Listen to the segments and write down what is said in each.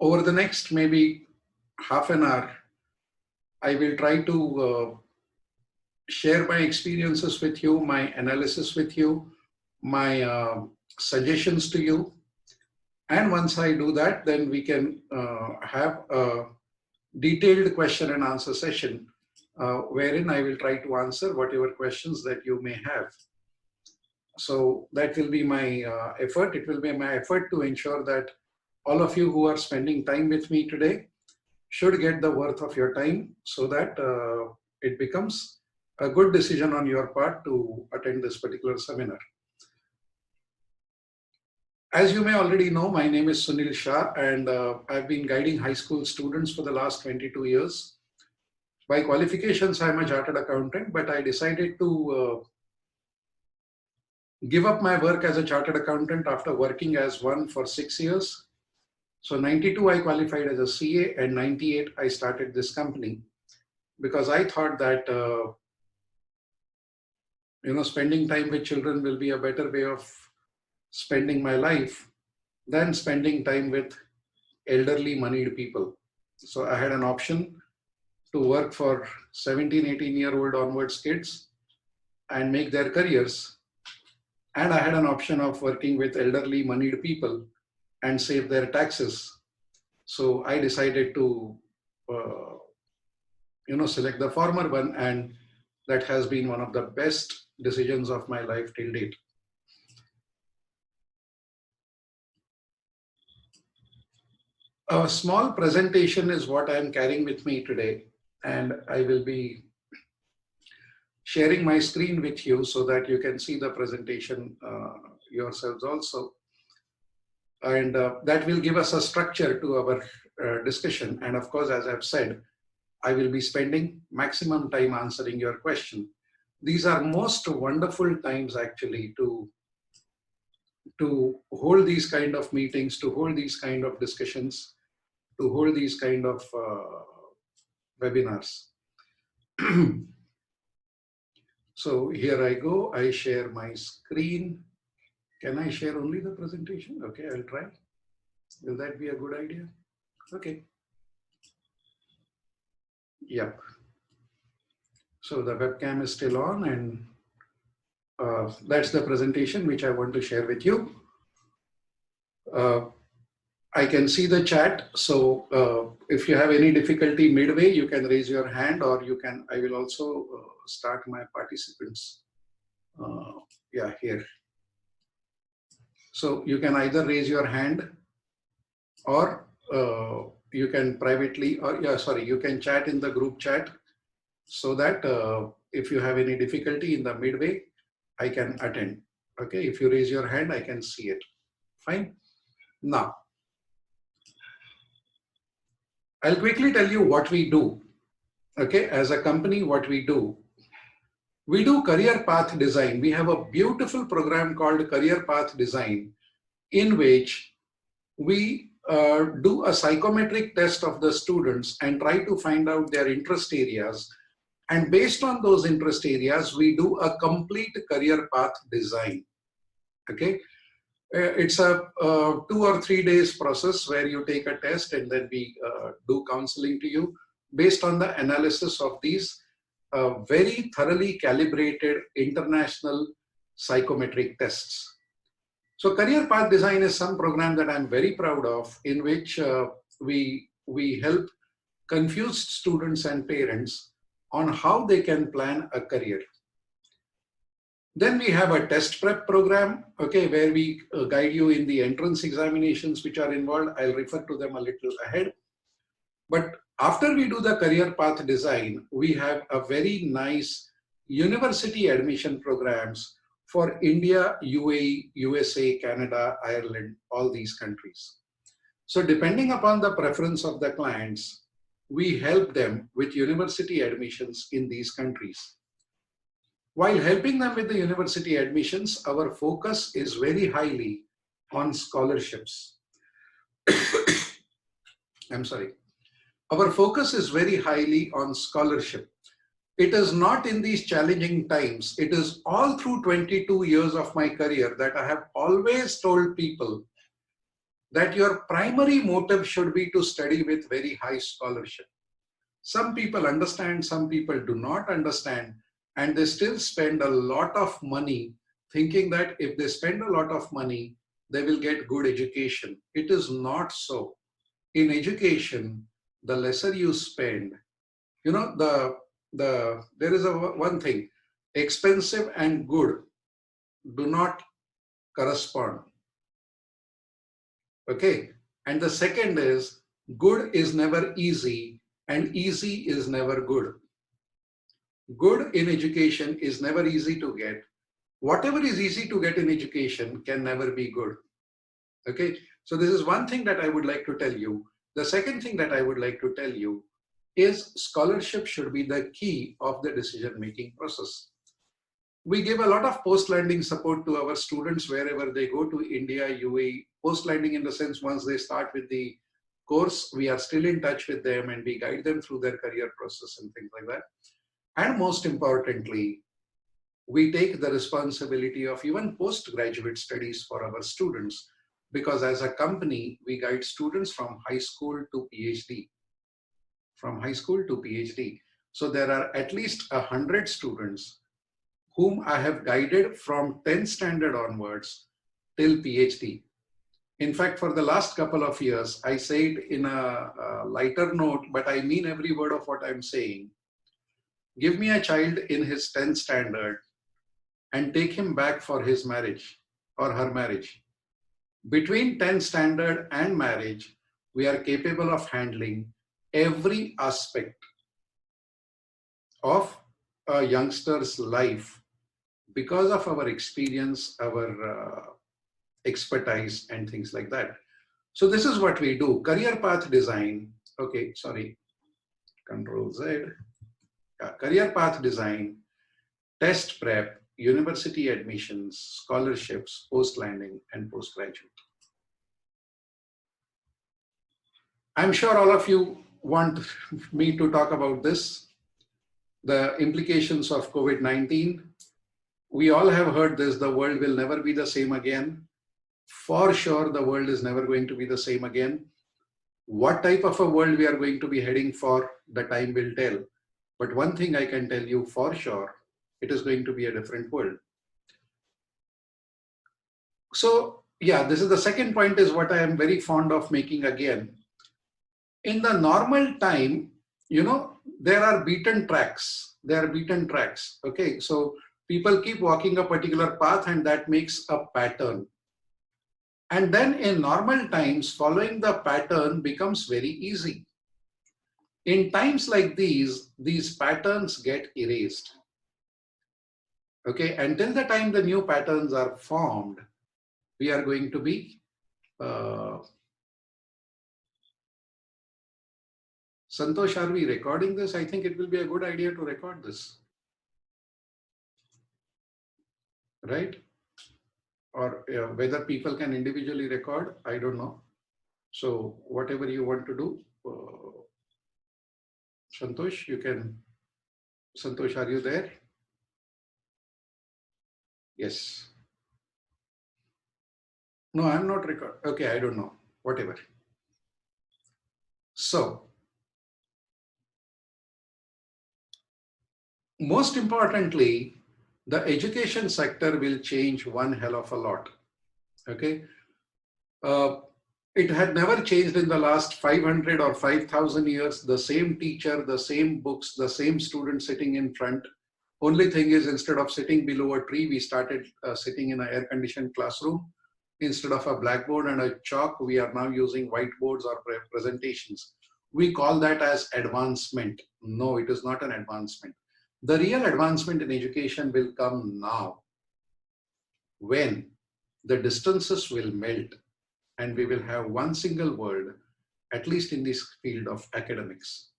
Over the next maybe half an hour, I will try to share my experiences with you, my analysis with you, my suggestions to you. And once I do that, then we can have a detailed question and answer session wherein I will try to answer whatever questions that you may have. So that will be my effort. It will be my effort to ensure that all of you who are spending time with me today should get the worth of your time so that it becomes a good decision on your part to attend this particular seminar. As you may already know, my name is Sunil Shah, and I've been guiding high school students for the last 22 years. By qualifications, I'm a chartered accountant, but I decided to give up my work as a chartered accountant after working as one for 6 years. So 92, I qualified as a CA, and 98, I started this company because I thought that spending time with children will be a better way of spending my life than spending time with elderly moneyed people. So I had an option to work for 17, 18-year-old onwards kids and make their careers. And I had an option of working with elderly moneyed people and save their taxes. So I decided to, select the former one, and that has been one of the best decisions of my life till date. A small presentation is what I am carrying with me today, and I will be sharing my screen with you so that you can see the presentation yourselves also. And that will give us a structure to our discussion. And of course, as I've said, I will be spending maximum time answering your question. These are most wonderful times actually to hold these kind of meetings, to hold these kind of discussions, to hold these kind of webinars. So here I go, I share my screen. Can I share only the presentation? Okay, I'll try. Will that be a good idea? Okay. Yep. So the webcam is still on, and that's the presentation which I want to share with you. I can see the chat. So if you have any difficulty midway, you can raise your hand, or you can, I will also start my participants. Yeah, here. So you can either raise your hand, or you can privately, or you can chat in the group chat so that if you have any difficulty in the midway, I can attend. Okay, if you raise your hand, I can see it. Fine. Now, I'll quickly tell you what we do. Okay, as a company, what we do. We do career path design. We have a beautiful program called Career Path Design, in which we do a psychometric test of the students and try to find out their interest areas. And based on those interest areas, we do a complete career path design. Okay, it's a 2 or 3 days process where you take a test and then we do counseling to you based on the analysis of these very thoroughly calibrated international psychometric tests. So career path design is some program that I'm very proud of, in which we help confused students and parents on how they can plan a career. Then we have a test prep program, okay, where we guide you in the entrance examinations which are involved. I'll refer to them a little ahead. But after we do the career path design, we have a very nice university admission programs for India, UAE, USA, Canada, Ireland, all these countries. So depending upon the preference of the clients, we help them with university admissions in these countries. While helping them with the university admissions, our focus is very highly on scholarships. I'm sorry. Our focus is very highly on scholarship. It is not in these challenging times. It is all through 22 years of my career that I have always told people that your primary motive should be to study with very high scholarship. Some people understand, some people do not understand, and they still spend a lot of money thinking that if they spend a lot of money, they will get good education. It is not so. In education, the lesser you spend, you know, there is one thing, expensive and good do not correspond. Okay. And the second is, good is never easy and easy is never good. Good in education is never easy to get. Whatever is easy to get in education can never be good. Okay. So this is one thing that I would like to tell you. The second thing that I would like to tell you is scholarship should be the key of the decision-making process. We give a lot of post-landing support to our students wherever they go to India, UAE. Post-landing in the sense, once they start with the course, we are still in touch with them and we guide them through their career process and things like that. And most importantly, we take the responsibility of even postgraduate studies for our students, because as a company, we guide students from high school to PhD. From high school to PhD. So there are at least 100 students whom I have guided from 10th standard onwards till PhD. In fact, for the last couple of years, I say it in a lighter note, but I mean every word of what I'm saying. Give me a child in his 10th standard and take him back for his marriage or her marriage. Between 10th standard and marriage, we are capable of handling every aspect of a youngster's life because of our experience, our expertise and things like that. So this is what we do. Career path design. Okay, sorry. Control Z. Yeah, career path design, test prep, university admissions, scholarships, post-landing and postgraduate. I'm sure all of you want me to talk about this, the implications of COVID-19. We all have heard this, the world will never be the same again. For sure, the world is never going to be the same again. What type of a world we are going to be heading for, the time will tell. But one thing I can tell you for sure, it is going to be a different world. So yeah, this is the second point, is what I am very fond of making again. In the normal time, you know, there are beaten tracks. There are beaten tracks. Okay, so people keep walking a particular path and that makes a pattern. And then in normal times, following the pattern becomes very easy. In times like these patterns get erased. Okay, until the time the new patterns are formed, we are going to be Santosh, are we recording this? I think it will be a good idea to record this. Right? Or whether people can individually record, I don't know. So whatever you want to do, Santosh, you can. Santosh, are you there? Yes. No, I'm not recording. Okay, I don't know. Whatever. So, most importantly, the education sector will change one hell of a lot. Okay. It had never changed in the last 500 or 5,000 years. The same teacher, the same books, the same student sitting in front. Only thing is, instead of sitting below a tree, we started sitting in an air-conditioned classroom. Instead of a blackboard and a chalk, we are now using whiteboards or presentations. We call that as advancement. No, it is not an advancement. The real advancement in education will come now, when the distances will melt and we will have one single world, at least in this field of academics.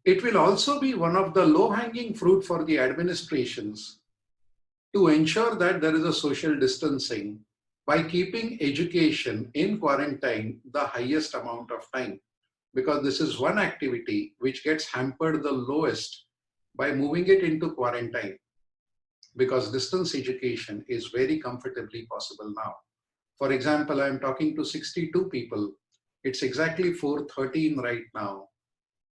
It will also be one of the low-hanging fruit for the administrations to ensure that there is a social distancing by keeping education in quarantine the highest amount of time, because this is one activity which gets hampered the lowest by moving it into quarantine, because distance education is very comfortably possible now. For example, I'm talking to 62 people. It's exactly 4:13 right now.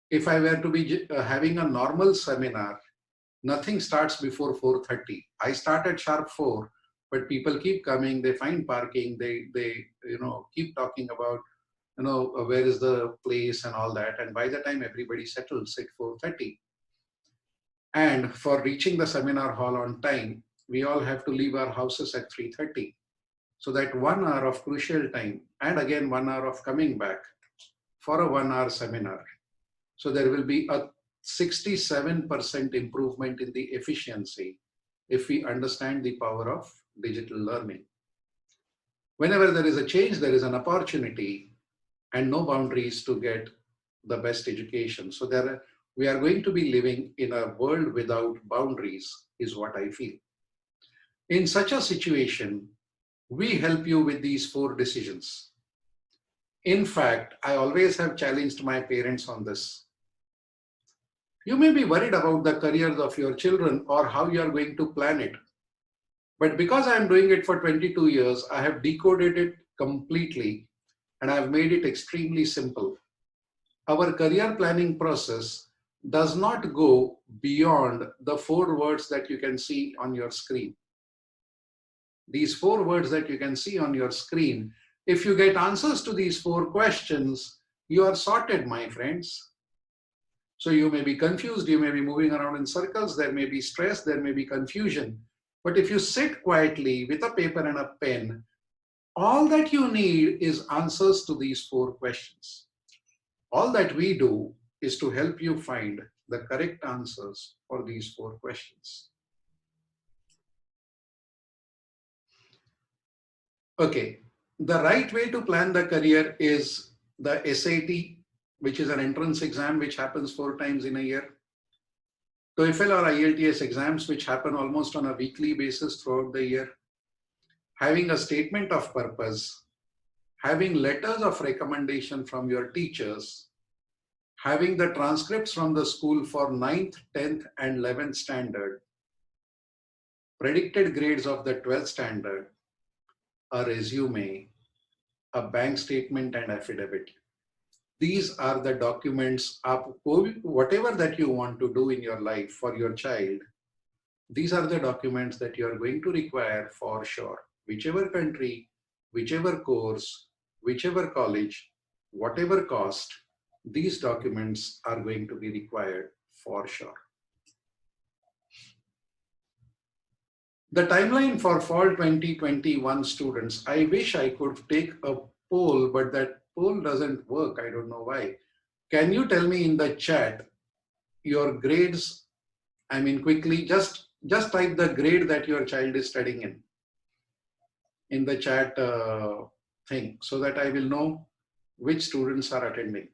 If I were to be having a normal seminar, nothing starts before 4:30. I start at sharp 4, but people keep coming, they find parking, they keep talking about, where is the place and all that. And by the time everybody settles at 4:30, and for reaching the seminar hall on time, we all have to leave our houses at 3:30. So that 1 hour of crucial time, and again 1 hour of coming back for a 1 hour seminar. So there will be a 67% improvement in the efficiency if we understand the power of digital learning. Whenever there is a change, there is an opportunity and no boundaries to get the best education. So we are going to be living in a world without boundaries, is what I feel. In such a situation, we help you with these 4 decisions. In fact, I always have challenged my parents on this. You may be worried about the careers of your children or how you are going to plan it. But because I am doing it for 22 years, I have decoded it completely and I have made it extremely simple. Our career planning process does not go beyond the 4 words that you can see on your screen. These 4 words that you can see on your screen, if you get answers to these 4 questions, you are sorted, my friends. So you may be confused, you may be moving around in circles, there may be stress, there may be confusion. But if you sit quietly with a paper and a pen, all that you need is answers to these 4 questions. All that we do is to help you find the correct answers for these 4 questions. Okay, the right way to plan the career is the SAT, which is an entrance exam which happens 4 times in a year. TOEFL or IELTS exams which happen almost on a weekly basis throughout the year. Having a statement of purpose, having letters of recommendation from your teachers, having the transcripts from the school for 9th, 10th and 11th standard, predicted grades of the 12th standard, a resume, a bank statement and affidavit. These are the documents of whatever that you want to do in your life for your child. These are the documents that you are going to require for sure. Whichever country, whichever course, whichever college, whatever cost, these documents are going to be required for sure. The timeline for fall 2021 students, I wish I could take a poll, but that poll doesn't work. I don't know why. Can you tell me in the chat your grades? I mean, quickly, just type the grade that your child is studying in the chat thing, so that I will know which students are attending.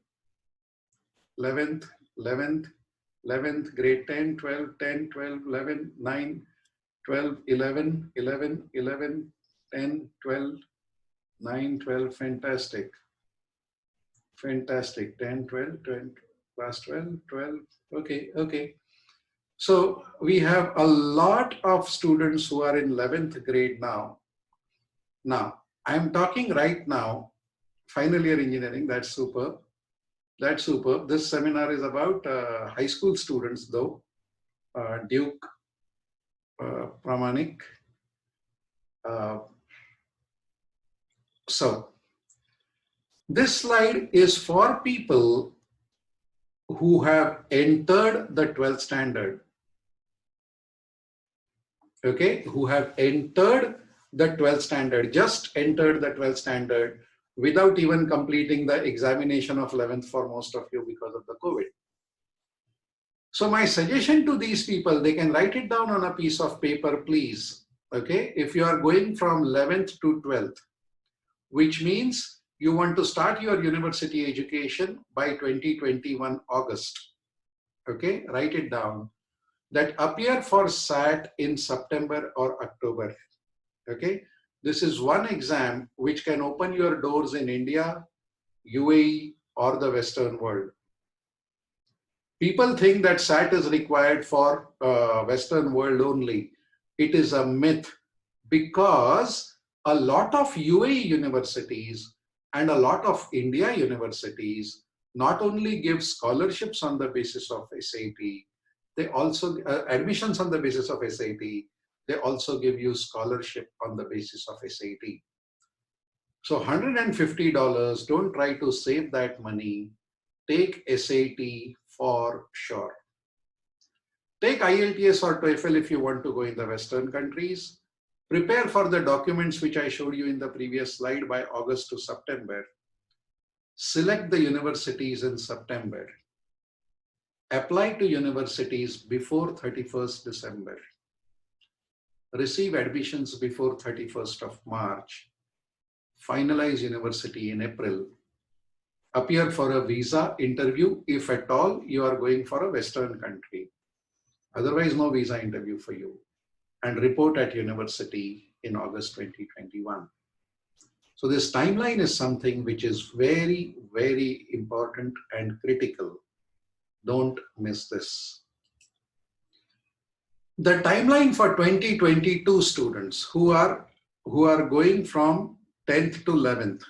11th, 11th, grade 10, 12, 10, 12, 11, 9, 12, 11, 11, 11, 10, 12, 9, 12, fantastic. Fantastic, 10, 12, 12, class 12, 12, okay. So we have a lot of students who are in 11th grade now. Now, I'm talking right now, final year engineering, that's superb. That's superb. This seminar is about high school students though. Duke, Pramanik. So this slide is for people who have entered the 12th standard. Okay, who have entered the 12th standard, just entered the 12th standard without even completing the examination of 11th for most of you because of the COVID. So my suggestion to these people, they can write it down on a piece of paper, please. Okay, if you are going from 11th to 12th, which means you want to start your university education by 2021 August. Okay, write it down. That appear for SAT in September or October. Okay, this is one exam which can open your doors in India, UAE, or the Western world. People think that SAT is required for Western world only. It is a myth, because A lot of UAE universities and a lot of India universities not only give scholarships on the basis of SAT, they also admissions on the basis of SAT, they also give you scholarship on the basis of SAT. So $150, don't try to save that money. Take SAT for sure. Take IELTS or TOEFL if you want to go in the Western countries. Prepare for the documents which I showed you in the previous slide by August to September. Select the universities in September. Apply to universities before 31st December. Receive admissions before 31st of March. Finalize university in April. Appear for a visa interview if at all you are going for a Western country. Otherwise, no visa interview for you. And report at university in August 2021. So this timeline is something which is very, very important and critical. Don't miss this. The timeline for 2022 students who are going from 10th to 11th,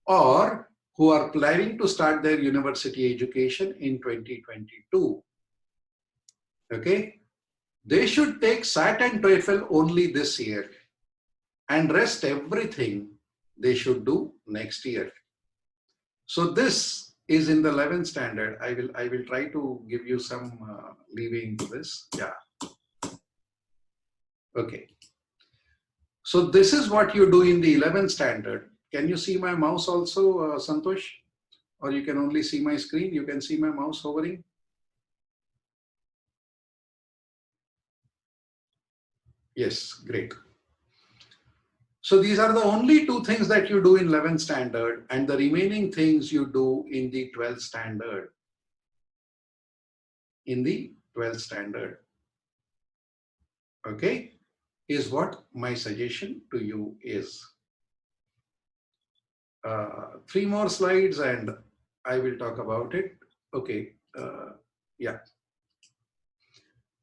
or who are planning to start their university education in 2022. Okay, they should take SAT and TOEFL only this year, and rest everything they should do next year. So this is in the 11th standard. I will try to give you some leeway into this. Yeah. Okay. So this is what you do in the 11th standard. Can you see my mouse also, Santosh? Or you can only see my screen? You can see my mouse hovering? Yes, great. So these are the only two things that you do in 11th standard, and the remaining things you do in the 12th standard. In the 12th standard. Okay, is what my suggestion to you is. 3 more slides and I will talk about it. Okay, yeah.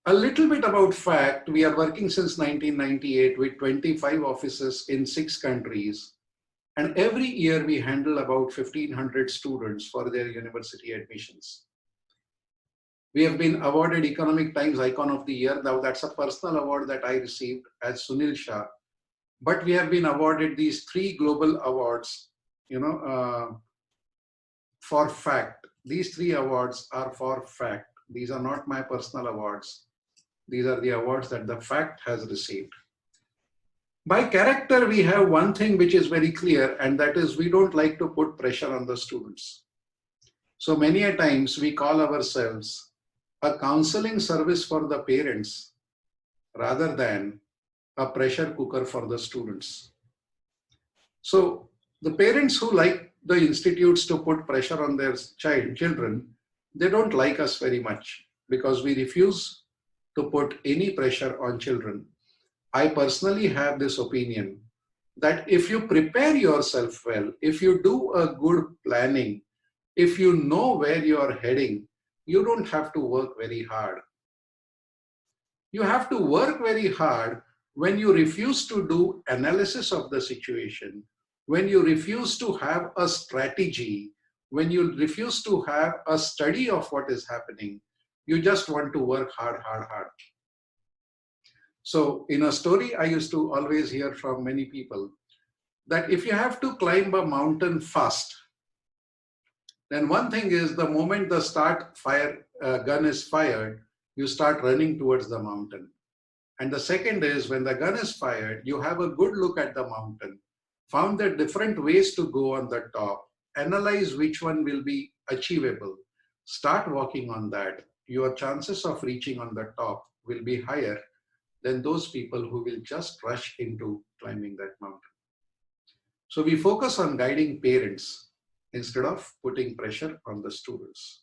A little bit about fact, we are working since 1998 with 25 offices in 6 countries. And every year we handle about 1,500 students for their university admissions. We have been awarded Economic Times Icon of the Year. Now that's a personal award that I received as Sunil Shah. But we have been awarded these 3 global awards, for fact. These 3 awards are for fact. These are not my personal awards. These are the awards that the fact has received. By character, we have one thing which is very clear, and that is we don't like to put pressure on the students. So many a times we call ourselves a counseling service for the parents rather than a pressure cooker for the students. So the parents who like the institutes to put pressure on their children, they don't like us very much because we refuse to put any pressure on children. I personally have this opinion that if you prepare yourself well, if you do a good planning, if you know where you are heading, you don't have to work very hard. You have to work very hard when you refuse to do analysis of the situation, when you refuse to have a strategy, when you refuse to have a study of what is happening. You just want to work hard. So in a story, I used to always hear from many people that if you have to climb a mountain fast, then one thing is the moment the gun is fired, you start running towards the mountain. And the second is when the gun is fired, you have a good look at the mountain, found the different ways to go on the top, analyze which one will be achievable, start working on that. Your chances of reaching on the top will be higher than those people who will just rush into climbing that mountain. So we focus on guiding parents instead of putting pressure on the students.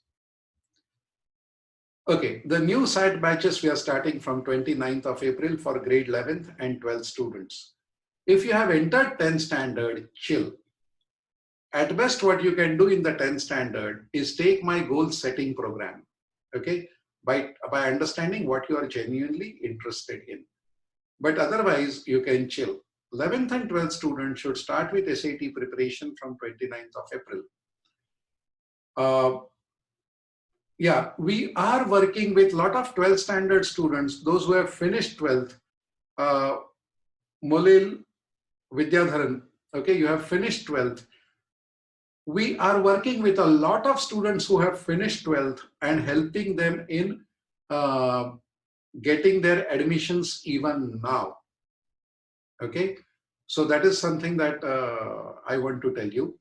Okay, the new SAT batches we are starting from 29th of April for grade 11th and 12th students. If you have entered 10th standard, chill. At best, what you can do in the 10th standard is take my goal setting program, okay, by understanding what you are genuinely interested in. But otherwise, you can chill. 11th and 12th students should start with SAT preparation from 29th of April. Yeah, we are working with a lot of 12th standard students, those who have finished 12th. Molil, Vidyadharan, okay, you have finished 12th. We are working with a lot of students who have finished 12th and helping them in getting their admissions even now. Okay, so that is something that I want to tell you.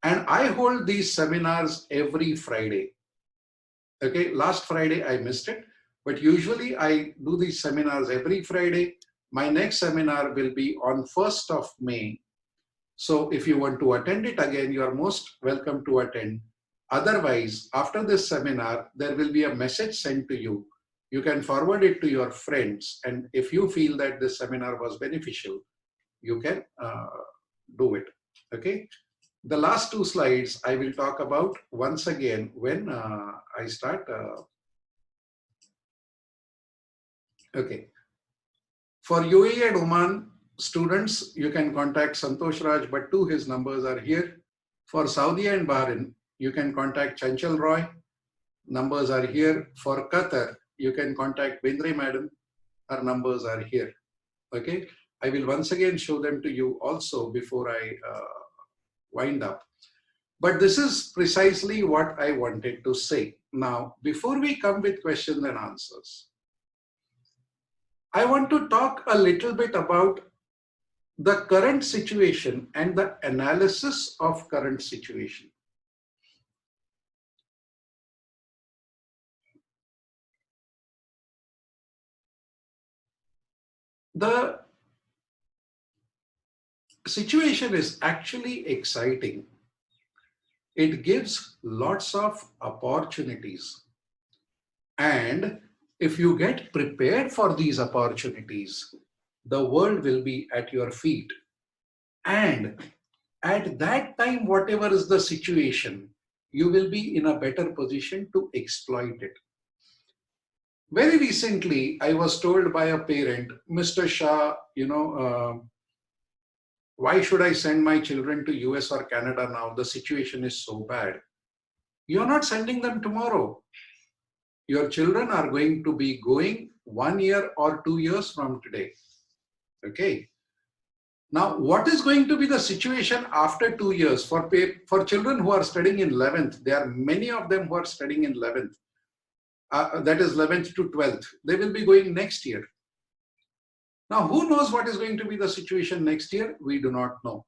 And I hold these seminars every Friday. Okay, last Friday I missed it, but usually I do these seminars every Friday. My next seminar will be on 1st of May. So if you want to attend it again, you are most welcome to attend. Otherwise, after this seminar, there will be a message sent to you. You can forward it to your friends. And if you feel that this seminar was beneficial, you can do it. Okay. The last two slides I will talk about once again when I start. Okay. For UAE and Oman students, you can contact Santosh Raj Bhattu. His numbers are here. For Saudi and Bahrain, you can contact Chanchal Roy. Numbers are here. For Qatar, you can contact Bindre Madam. Her numbers are here. Okay. I will once again show them to you also before I wind up. But this is precisely what I wanted to say. Now, before we come with questions and answers, I want to talk a little bit about the current situation and the analysis of current situation. The situation is actually exciting. It gives lots of opportunities. And if you get prepared for these opportunities, the world will be at your feet. And at that time, whatever is the situation, you will be in a better position to exploit it. Very recently, I was told by a parent, Mr. Shah, why should I send my children to US or Canada now? The situation is so bad. You're not sending them tomorrow. Your children are going to be going 1 year or 2 years from today. Okay. Now, what is going to be the situation after 2 years for children who are studying in 11th? There are many of them who are studying in 11th. That is 11th to 12th. They will be going next year. Now, who knows what is going to be the situation next year? We do not know.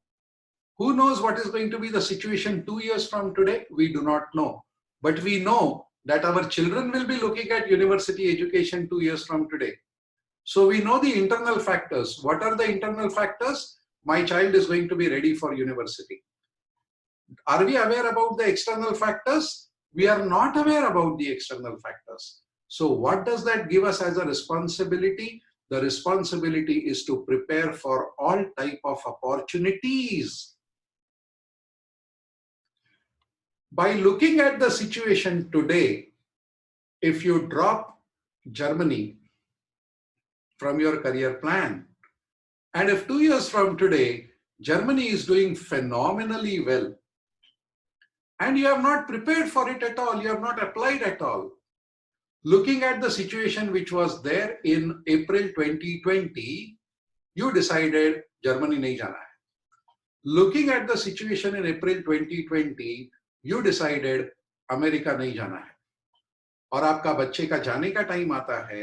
Who knows what is going to be the situation 2 years from today? We do not know. But we know that our children will be looking at university education 2 years from today. So we know the internal factors. What are the internal factors? My child is going to be ready for university. Are we aware about the external factors? We are not aware about the external factors. So what does that give us as a responsibility? The responsibility is to prepare for all type of opportunities. By looking at the situation today, if you drop Germany from your career plan, and if 2 years from today, Germany is doing phenomenally well, and you have not prepared for it at all, you have not applied at all. Looking at the situation which was there in April 2020, you decided Germany nahi jana hai. Looking at the situation in April 2020, you decided America nahi jana hai. और आपका बच्चे का जाने का time आता है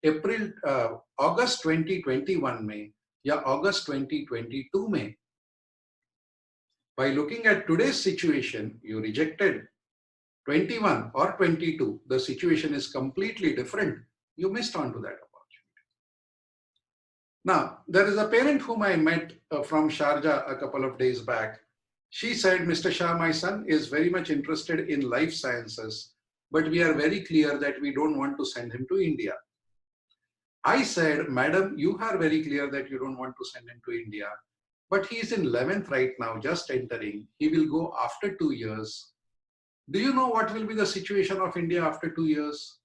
अगस्त 2021 में या अगस्त 2022 में. By looking at today's situation, you rejected 21 or 22. The situation is completely different. You missed on to that opportunity. Now, there is a parent whom I met from Sharjah a couple of days back. She said, Mr. Shah, my son is very much interested in life sciences, but we are very clear that we don't want to send him to India. I said, Madam, you are very clear that you don't want to send him to India, but he is in 11th right now, just entering. He will go after 2 years. Do you know what will be the situation of India after 2 years?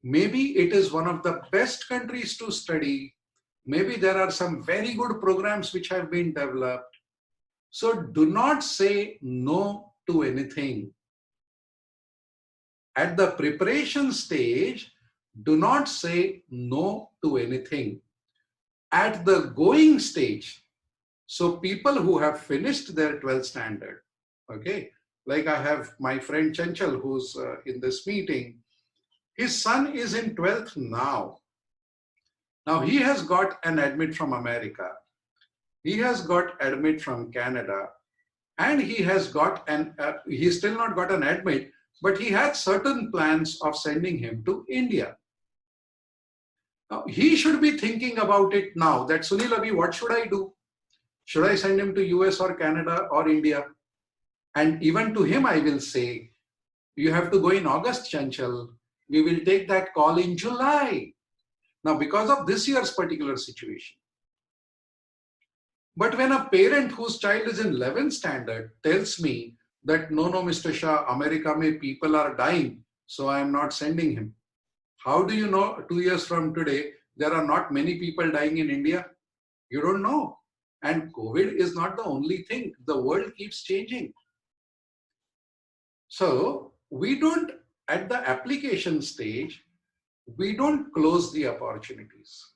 Maybe it is one of the best countries to study, Maybe there are some very good programs which have been developed. So do not say no to anything. At the preparation stage, do not say no to anything. At the going stage, so people who have finished their 12th standard, okay, like I have my friend Chanchal who's in this meeting, his son is in 12th now. Now he has got an admit from America, he has got admit from Canada, and he has got he's still not got an admit, but he had certain plans of sending him to India. Now he should be thinking about it now that Sunil Abhi, what should I do? Should I send him to US or Canada or India? And even to him I will say, you have to go in August, Chanchal. We will take that call in July. Now because of this year's particular situation. But when a parent whose child is in 11th standard tells me that no, Mr. Shah, America mein people are dying, so I am not sending him. How do you know 2 years from today, there are not many people dying in India? You don't know. And COVID is not the only thing. The world keeps changing. So we don't, at the application stage, we don't close the opportunities.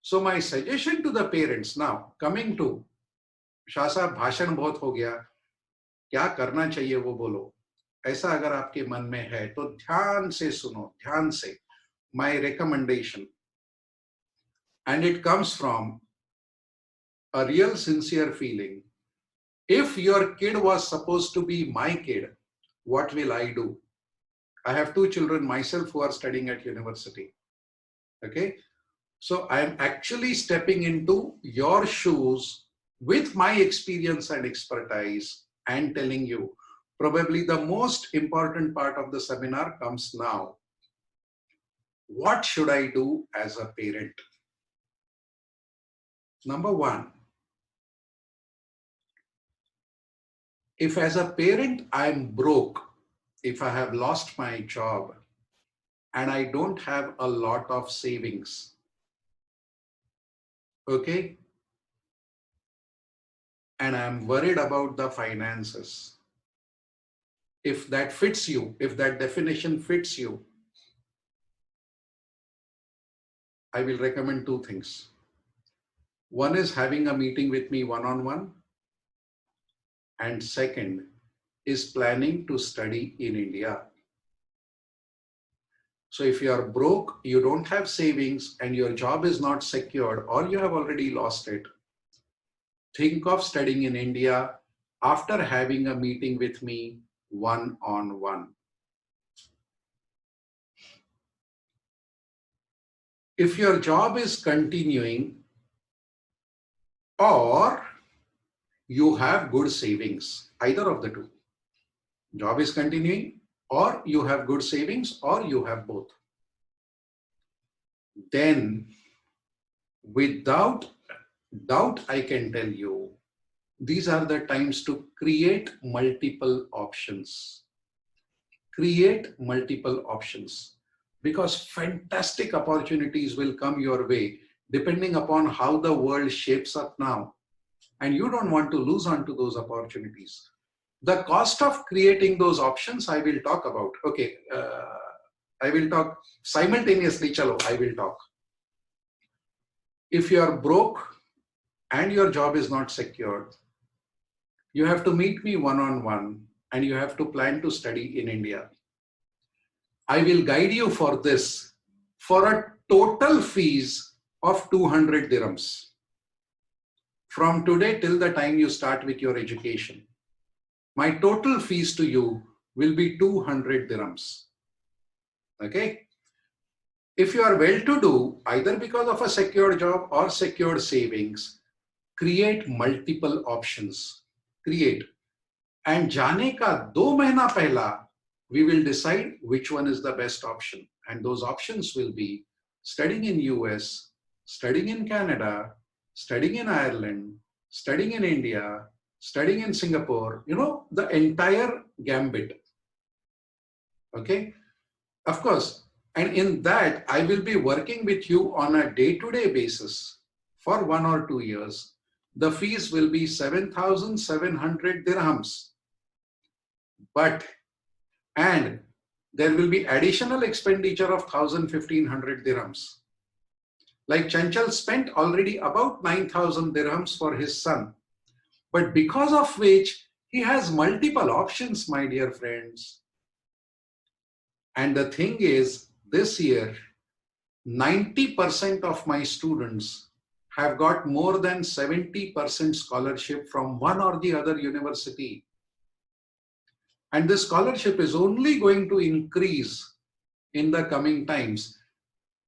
So my suggestion to the parents now, coming to Shah साहब भाषण बहुत हो गया, क्या करना चाहिए वो बोलो. ऐसा अगर आपके मन में है तो ध्यान से सुनो, ध्यान से. My recommendation, and it comes from a real sincere feeling. If your kid was supposed to be my kid, what will I do? I have 2 children myself who are studying at university. Okay. So I am actually stepping into your shoes with my experience and expertise and telling you, probably the most important part of the seminar comes now. What should I do as a parent? Number 1, if as a parent I am broke, if I have lost my job and I don't have a lot of savings, okay, and I'm worried about the finances, if that fits you, if that definition fits you, I will recommend 2 things. One is having a meeting with me one-on-one, and second is planning to study in India. So if you are broke, you don't have savings, and your job is not secured, or you have already lost it, think of studying in India after having a meeting with me one-on-one. If your job is continuing or you have good savings, either of the two, job is continuing or you have good savings or you have both, then without doubt I can tell you, these are the times to create multiple options. Create multiple options, because fantastic opportunities will come your way depending upon how the world shapes up now. And you don't want to lose on to those opportunities. The cost of creating those options I will talk about. Okay, I will talk simultaneously. Chalo, I will talk. If you are broke and your job is not secured, you have to meet me one-on-one and you have to plan to study in India. I will guide you for this for a total fees of 200 dirhams. From today till the time you start with your education, my total fees to you will be 200 dirhams. Okay. If you are well-to-do, either because of a secure job or secured savings, create multiple options. Create. And जाने का 2 महीना पहला, we will decide which one is the best option. And those options will be studying in US, studying in Canada, studying in Ireland, studying in India, studying in Singapore, you know, the entire gambit. Okay. Of course, And in that, I will be working with you on a day-to-day basis for 1 or 2 years. The fees will be 7,700 dirhams. And there will be additional expenditure of 1,500 dirhams. Like Chanchal spent already about 9,000 dirhams for his son. But because of which he has multiple options, my dear friends. And the thing is, this year, 90% of my students have got more than 70% scholarship from one or the other university. And this scholarship is only going to increase in the coming times.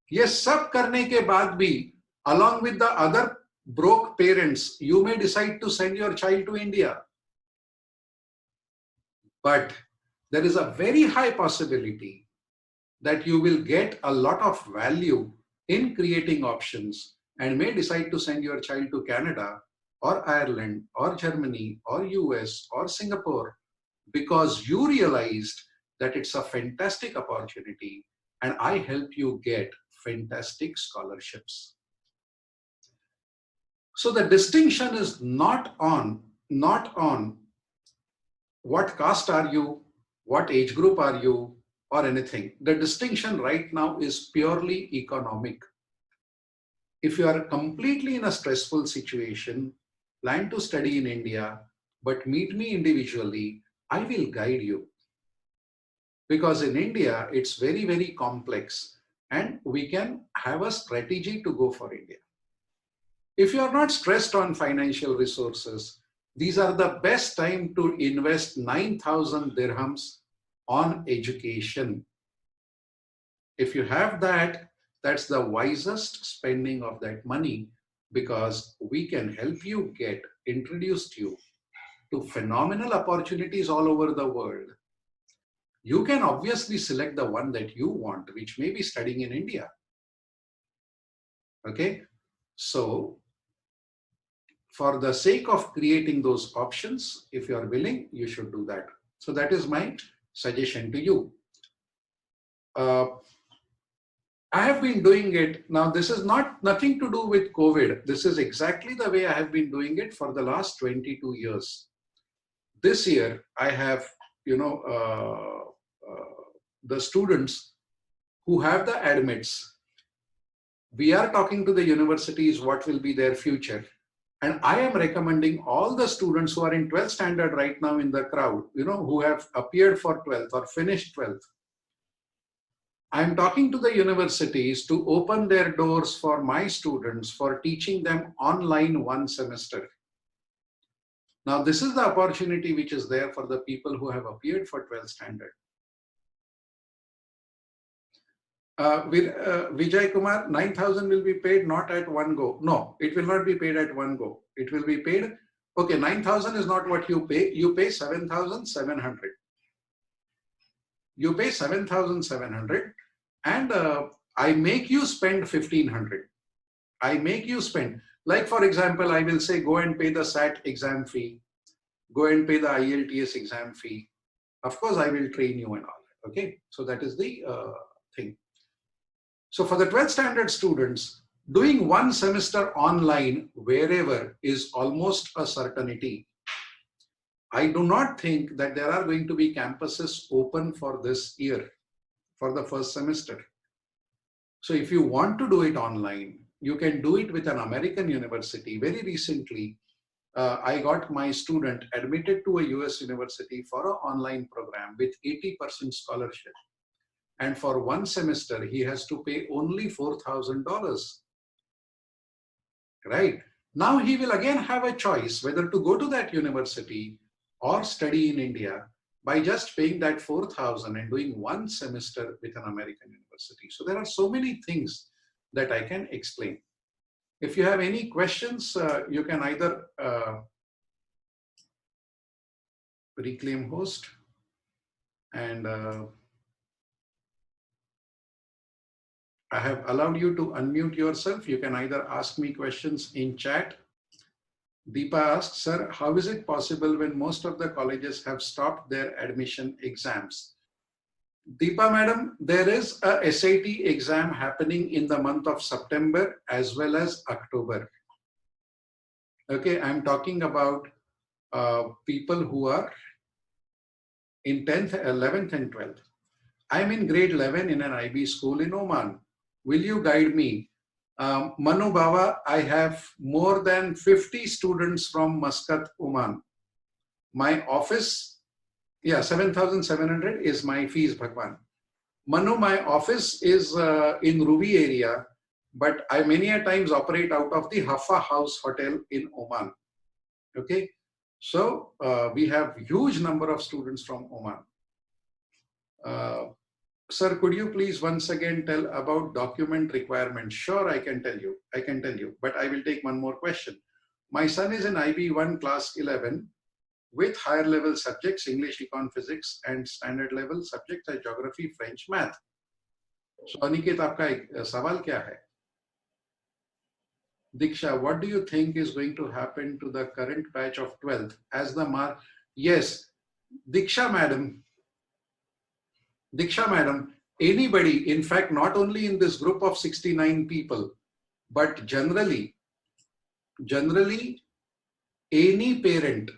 Yes, sab karne ke baad bhi, along with the other broke parents, you may decide to send your child to India. But there is a very high possibility that you will get a lot of value in creating options and may decide to send your child to Canada or Ireland or Germany or US or Singapore because you realized that it's a fantastic opportunity and I help you get fantastic scholarships. So the distinction is not on what caste are you, what age group are you, or anything. The distinction right now is purely economic. If you are completely in a stressful situation, plan to study in India, but meet me individually, I will guide you. Because in India, it's very, very complex and we can have a strategy to go for India. If you are not stressed on financial resources, these are the best time to invest 9,000 dirhams on education. If you have that, that's the wisest spending of that money because we can help you get introduced you to phenomenal opportunities all over the world. You can obviously select the one that you want, which may be studying in India. Okay, so for the sake of creating those options, if you are willing, you should do that. So that is my suggestion to you. I have been doing it. Now, this is nothing to do with COVID. This is exactly the way I have been doing it for the last 22 years. This year, I have, the students who have the admits. We are talking to the universities what will be their future. And I am recommending all the students who are in 12th standard right now in the crowd, who have appeared for 12th or finished 12th. I'm talking to the universities to open their doors for my students for teaching them online 1 semester. Now, this is the opportunity which is there for the people who have appeared for 12th standard. Vijay Kumar, 9,000 will be paid not at one go. No, it will not be paid at one go. It will be paid. Okay, 9,000 is not what you pay. You pay 7,700. You pay 7,700 and I make you spend 1,500. I make you spend. Like for example, I will say go and pay the SAT exam fee. Go and pay the IELTS exam fee. Of course, I will train you and all that. Okay, so that is the thing. So for the 12th standard students, doing 1 semester online wherever is almost a certainty. I do not think that there are going to be campuses open for this year, for the first semester. So if you want to do it online, you can do it with an American university. Very recently, I got my student admitted to a US university for an online program with 80% scholarship. And for 1 semester, he has to pay only $4,000. Right? Now he will again have a choice whether to go to that university or study in India by just paying that 4,000 and doing 1 semester with an American university. So there are so many things that I can explain. If you have any questions, you can either reclaim host and I have allowed you to unmute yourself. You can either ask me questions in chat. Deepa asks, sir, how is it possible when most of the colleges have stopped their admission exams? Deepa madam, there is a SAT exam happening in the month of September as well as October. Okay, I'm talking about people who are in 10th, 11th and 12th. I'm in grade 11 in an IB school in Oman. Will you guide me? Manu Baba, I have more than 50 students from Muscat, Oman. My office, yeah, 7,700 is my fees, Bhagwan. Manu, my office is in Ruby area, but I many a times operate out of the Hafa House Hotel in Oman. Okay, so we have huge number of students from Oman. Sir, could you please once again tell about document requirements? Sure, I can tell you. But I will take one more question. My son is in IB1 class 11 with higher level subjects, English, Econ, Physics, and standard level subjects like Geography, French, Math. So, Aniket, आपका सवाल क्या है? Diksha, what do you think is going to happen to the current batch of 12th as the mark? Yes, Diksha madam, anybody, in fact, not only in this group of 69 people, but generally, any parent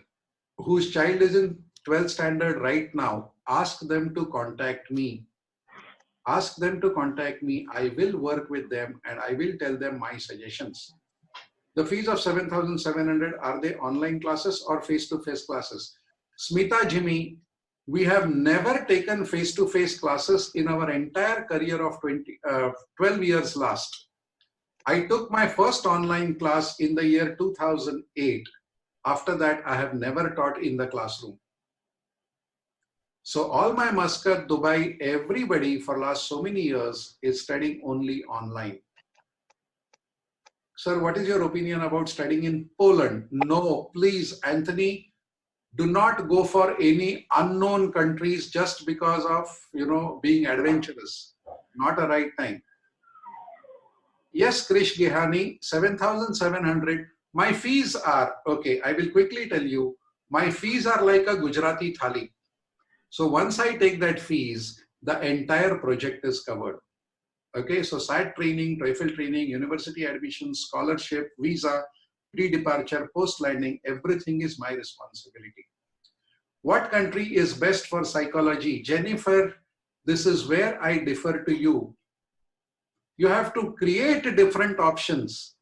whose child is in 12th standard right now, ask them to contact me. Ask them to contact me. I will work with them and I will tell them my suggestions. The fees of 7,700, are they online classes or face-to-face classes? Smita Jimmy, we have never taken face-to-face classes in our entire career of 12 years last. I took my first online class in the year 2008. After that, I have never taught in the classroom. So all my Muscat, Dubai, everybody for last so many years is studying only online. Sir, what is your opinion about studying in Poland? No, please, Anthony, do not go for any unknown countries just because of, being adventurous. Not a right time. Yes, Krish Gehani, 7,700. My fees are, okay, I will quickly tell you, my fees are like a Gujarati thali. So once I take that fees, the entire project is covered. Okay, so SAT training, TOEFL training, university admission, scholarship, visa, pre-departure, post-landing, everything is my responsibility. What country is best for psychology? Jennifer, this is where I differ to you. You have to create different options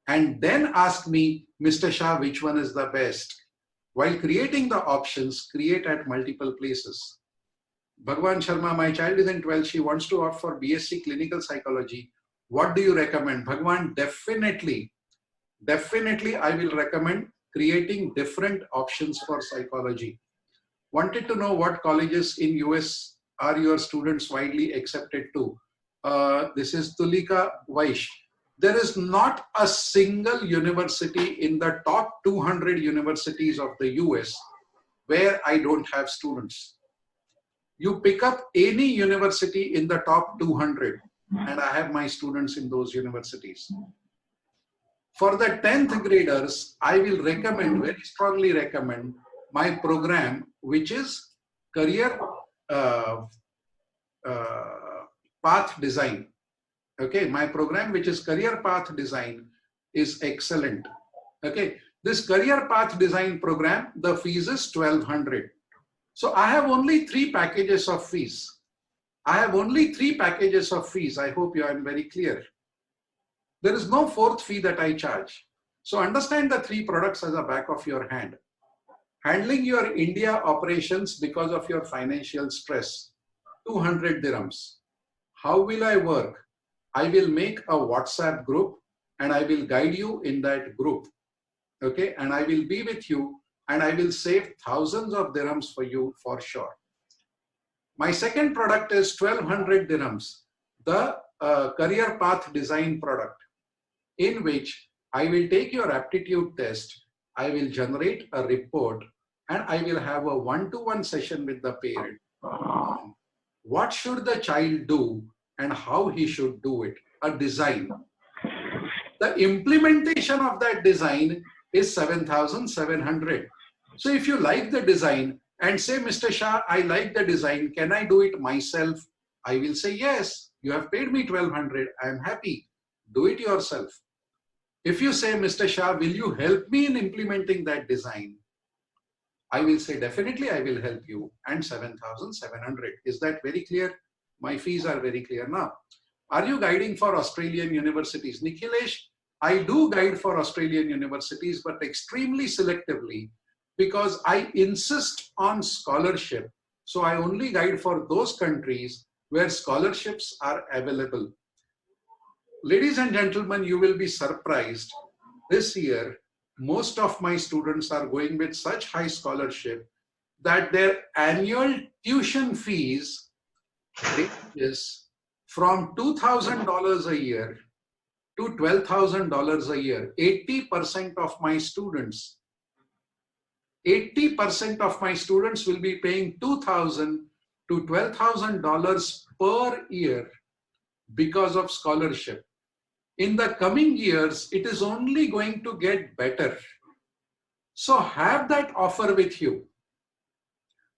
and then ask me, Mr. Shah, which one is the best? While creating the options, create at multiple places. Bhagwan Sharma, my child is in 12th. She wants to opt for BSc Clinical Psychology. What do you recommend? Bhagwan, definitely I will recommend creating different options for psychology. Wanted to know what colleges in US are your students widely accepted to? This is Tulika Vaish. There is not a single university in the top 200 universities of the US where I don't have students. You pick up any university in the top 200 and I have my students in those universities. For the 10th graders, I will recommend, very strongly recommend, my program, which is Career Path Design. Okay, my program, which is Career Path Design, is excellent. Okay, this Career Path Design program, the fees is 1,200. So I have only 3 packages of fees. I hope you are very clear. There is no 4th fee that I charge. So understand the 3 products as a back of your hand. Handling your India operations because of your financial stress, 200 dirhams. How will I work? I will make a WhatsApp group and I will guide you in that group. Okay, and I will be with you and I will save thousands of dirhams for you for sure. My second product is 1,200 dirhams, the Career Path Design product, in which I will take your aptitude test, I will generate a report, and I will have a one-to-one session with the parent. What should the child do and how he should do it? A design. The implementation of that design is 7,700. So if you like the design and say, Mr. Shah, I like the design. Can I do it myself? I will say, yes, you have paid me 1200. I am happy. Do it yourself. If you say, Mr. Shah, will you help me in implementing that design? I will say, definitely, I will help you. And 7,700. Is that very clear? My fees are very clear now. Are you guiding for Australian universities? Nikhilesh, I do guide for Australian universities, but extremely selectively, because I insist on scholarship. So I only guide for those countries where scholarships are available. Ladies and gentlemen, you will be surprised. This year, most of my students are going with such high scholarship that their annual tuition fees ranges from $2,000 a year to $12,000 a year. 80% of my students, 80% of my students will be paying $2,000 to $12,000 per year because of scholarship. In the coming years, it is only going to get better. So have that offer with you.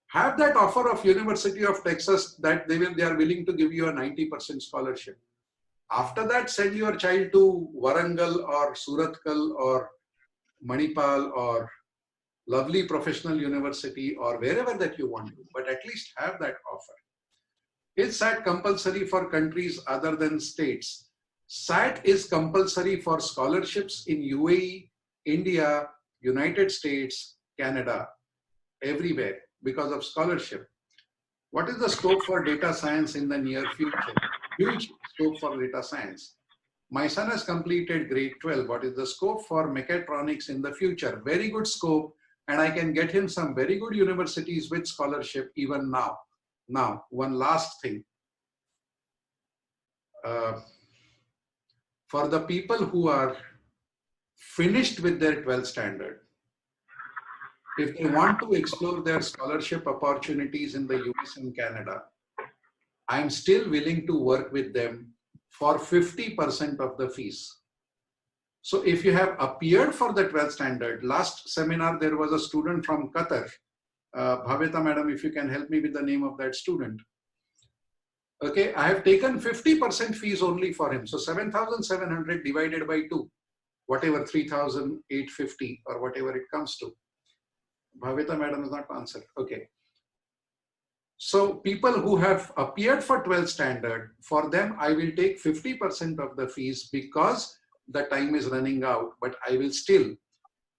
Have that offer of University of Texas that they are willing to give you a 90% scholarship. After that, send your child to Warangal or Surathkal or Manipal or lovely professional university or wherever that you want to, but at least have that offer. Is SAT compulsory for countries other than states? SAT is compulsory for scholarships in UAE, India, United States, Canada, everywhere because of scholarship. What is the scope for data science in the near future? Huge scope for data science. My son has completed grade 12. What is the scope for mechatronics in the future? Very good scope, and I can get him some very good universities with scholarship even now. Now, one last thing. For the people who are finished with their 12th standard, if they want to explore their scholarship opportunities in the US and Canada, I'm still willing to work with them for 50% of the fees. So if you have appeared for the 12th standard, last seminar there was a student from Qatar. Bhavita madam, if you can help me with the name of that student. Okay, I have taken 50% fees only for him. So 7,700 divided by 2, whatever 3,850 or whatever it comes to. Bhavita madam is not answered. Okay. So people who have appeared for 12th standard, for them, I will take 50% of the fees because the time is running out, but I will still,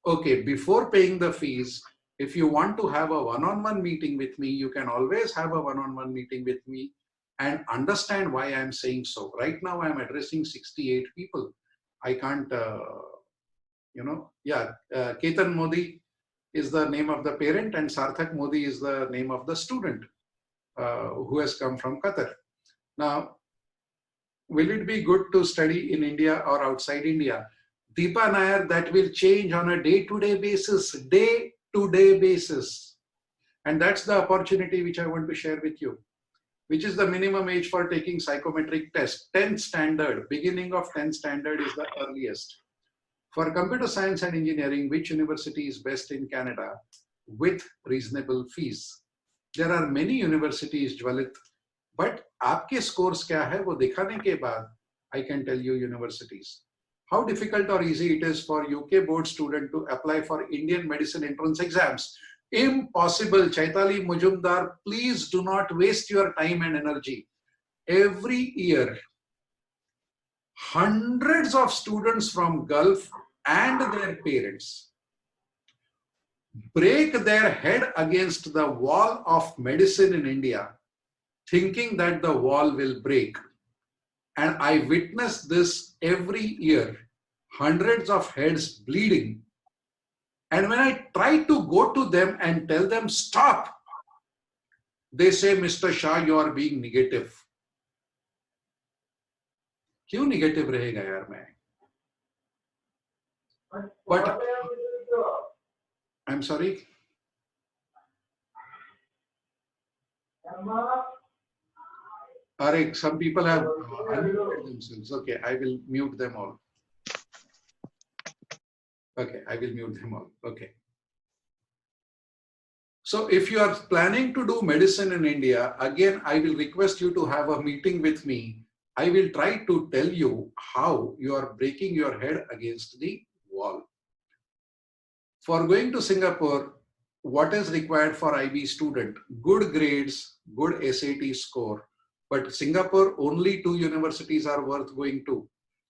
okay, before paying the fees, if you want to have a one-on-one meeting with me, you can always have a one-on-one meeting with me and understand why I'm saying so. Right now, I'm addressing 68 people. I can't, Ketan Modi is the name of the parent and Sarthak Modi is the name of the student who has come from Qatar. Now, will it be good to study in India or outside India? Deepa Nair, that will change on a day-to-day basis, And that's the opportunity which I want to share with you. Which is the minimum age for taking psychometric test? 10th standard, beginning of 10th standard is the earliest. For computer science and engineering, which university is best in Canada with reasonable fees? There are many universities, Jwalit, but आपके scores क्या है वो दिखाने के बाद I can tell you universities. How difficult or easy it is for UK board student to apply for Indian medicine entrance exams? Impossible. Chaitali Mujumdar, please do not waste your time and energy. Every year, hundreds of students from Gulf and their parents break their head against the wall of medicine in India, thinking that the wall will break. And I witness this every year, hundreds of heads bleeding. And when I try to go to them and tell them, stop, they say, Mr. Shah, you are being negative. क्यों negative रहेगा यार मैं? But I'm sorry. Arik, some people have unmuted themselves. Okay, I will mute them all. Okay, I will mute them all. Okay. So if you are planning to do medicine in India, again, I will request you to have a meeting with me. I will try to tell you how you are breaking your head against the wall. For going to Singapore, what is required for IB student? Good grades, good SAT score. But Singapore, only 2 universities are worth going to.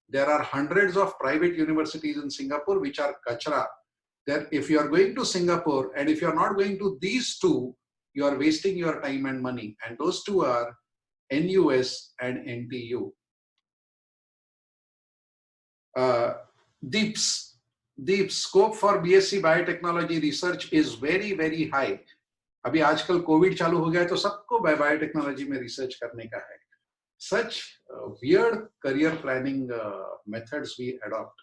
There are hundreds of private universities in Singapore which are kachra. That if you are going to Singapore and if you are not going to these two, you are wasting your time and money. And those two are NUS and NTU. The scope for BSc Biotechnology research is very, very high. अभी आजकल Covid चालू हो गया है तो सबको biotechnology में research करने का है. Such weird career planning methods we adopt.